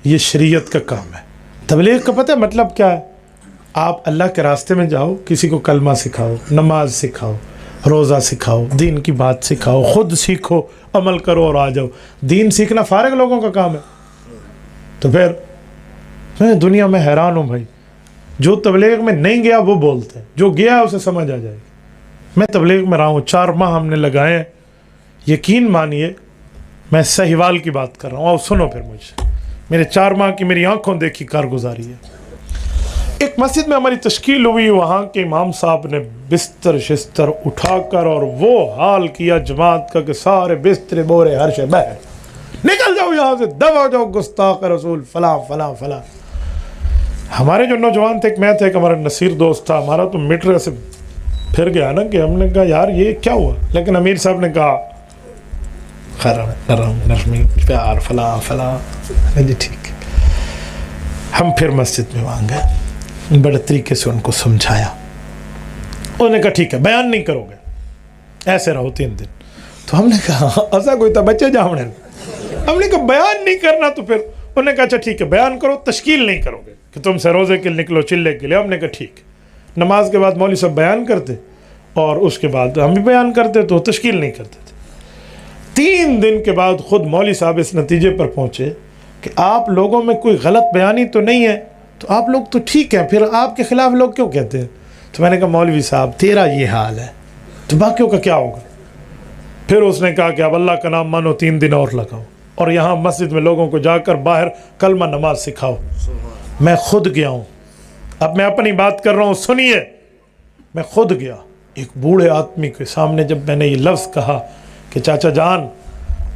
یہ شریعت کا کام ہے۔ تبلیغ کا پتہ ہے مطلب کیا ہے؟ آپ اللہ کے راستے میں جاؤ، کسی کو کلمہ سکھاؤ، نماز سکھاؤ، روزہ سکھاؤ، دین کی بات سکھاؤ، خود سیکھو، عمل کرو اور آ جاؤ۔ دین سیکھنا فارغ لوگوں کا کام ہے۔ تو پھر میں دنیا میں حیران ہوں بھائی، جو تبلیغ میں نہیں گیا وہ بولتے ہیں، جو گیا اسے سمجھ آ جائے گی۔ میں تبلیغ میں رہا ہوں، 4 ماہ ہم نے لگائے ہیں، یقین مانیے میں سہیوال کی بات کر رہا ہوں، اور سنو پھر مجھ سے، میرے 4 ماہ کی میری آنکھوں دیکھی کارگزاری ہے۔ ایک مسجد میں ہماری تشکیل ہوئی، وہاں کے امام صاحب نے بستر شستر اٹھا کر اور وہ حال کیا جماعت کا کہ سارے بستر بورے ہر شے بہر، نکل جاؤ یہاں سے، دبا جاؤ گستاخ رسول فلاں فلاں فلاں۔ ہمارے جو نوجوان تھے، ایک میں تھے، ایک ہمارا نصیر دوست تھا، ہمارا تو میٹر سے پھر گیا نا کہ ہم نے کہا یار یہ کیا ہوا، لیکن امیر صاحب نے کہا نرم نرمی پیار فلاں فلاں، جی ٹھیک ہے۔ ہم پھر مسجد میں وہاں گئے، بڑے طریقے سے ان کو سمجھایا، انہوں نے کہا ٹھیک ہے بیان نہیں کرو گے، ایسے رہو 3 دن۔ تو ہم نے کہا ایسا کوئی تھا بچے جاؤنے، ہم نے کہا بیان نہیں کرنا، تو پھر انہوں نے کہا اچھا ٹھیک ہے بیان کرو، تشکیل نہیں کرو گے کہ تم سے روزے کے نکلو چلے کے لیے۔ ہم نے کہا ٹھیک ہے۔ نماز کے بعد مولوی صاحب بیان کرتے اور اس کے بعد ہم بھی بیان کرتے، تو تشکیل نہیں کرتے تھے۔ 3 دن کے بعد خود مولوی صاحب اس نتیجے پر پہنچے کہ آپ لوگوں میں کوئی غلط بیانی تو نہیں ہے، تو آپ لوگ تو ٹھیک ہیں، پھر آپ کے خلاف لوگ کیوں کہتے ہیں؟ تو میں نے کہا مولوی صاحب تیرا یہ حال ہے تو باقیوں کا کیا ہوگا؟ پھر اس نے کہا کہ اب اللہ کا نام مانو، 3 دن اور لگاؤ، اور یہاں مسجد میں لوگوں کو جا کر باہر کلمہ نماز سکھاؤ۔ میں خود گیا ہوں، اب میں اپنی بات کر رہا ہوں، سنیے، میں خود گیا ایک بوڑھے آدمی کے سامنے، جب میں نے یہ لفظ کہا کہ چاچا جان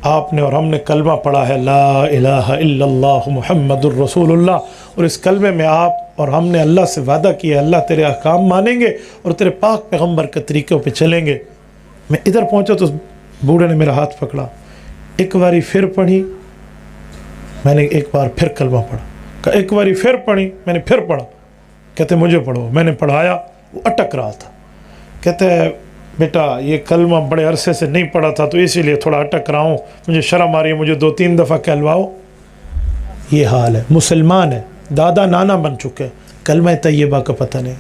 آپ نے اور ہم نے کلمہ پڑھا ہے لا الہ الا اللہ محمد الرسول اللہ، اور اس کلمے میں آپ اور ہم نے اللہ سے وعدہ کیا اللہ تیرے احکام مانیں گے اور تیرے پاک پیغمبر کے طریقوں پہ چلیں گے۔ میں ادھر پہنچا تو بوڑھے نے میرا ہاتھ پکڑا، ایک باری پھر پڑھی، میں نے ایک بار پھر کلمہ پڑھا، کہ ایک باری پھر پڑھی، میں نے پھر پڑھا، کہتے مجھے پڑھو، میں نے پڑھایا، وہ اٹک رہا تھا، کہتے ہیں بیٹا یہ کلمہ بڑے عرصے سے نہیں پڑھا تھا تو اسی لیے تھوڑا اٹک رہا ہوں، مجھے شرم آ رہی ہے، مجھے 2-3 دفعہ کہلواؤ۔ یہ حال ہے، مسلمان ہے، دادا نانا بن چکے، کلمہ طیبہ کا پتہ نہیں۔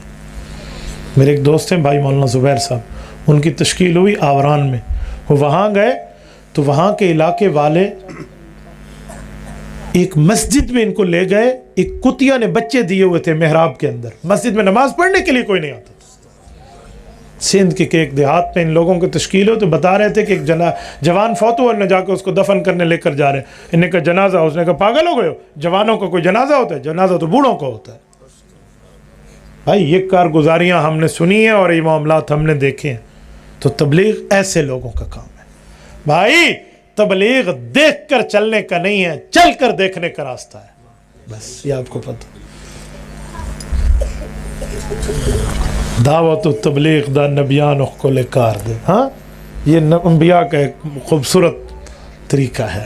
میرے ایک دوست ہیں بھائی مولانا زبیر صاحب، ان کی تشکیل ہوئی آوران میں، وہ وہاں گئے تو وہاں کے علاقے والے ایک مسجد میں ان کو لے گئے، ایک کتیا نے بچے دیے ہوئے تھے محراب کے اندر، مسجد میں نماز پڑھنے کے لیے کوئی نہیں آتا۔ سندھ کے ایک دیہات میں ان لوگوں کی تشکیل ہو تو بتا رہے تھے کہ ایک جوان فوت ہوا، انہیں جا کے اس کو دفن کرنے لے کر جا رہے ہیں، انہیں کہا جنازہ، اس نے کہا پاگل ہو گئے ہو، جوانوں کا کوئی جنازہ ہوتا ہے؟ جنازہ تو بوڑھوں کا ہوتا ہے۔ بھائی یہ کارگزاریاں ہم نے سنی ہیں اور یہ معاملات ہم نے دیکھے ہیں۔ تو تبلیغ ایسے لوگوں کا کام ہے بھائی، تبلیغ دیکھ کر چلنے کا نہیں ہے، چل کر دیکھنے کا راستہ ہے، بس یہ آپ کو پتہ۔ دعوت و تبلیغ دا نبیان کو لے کار دے، ہاں یہ انبیاء کا ایک خوبصورت طریقہ ہے۔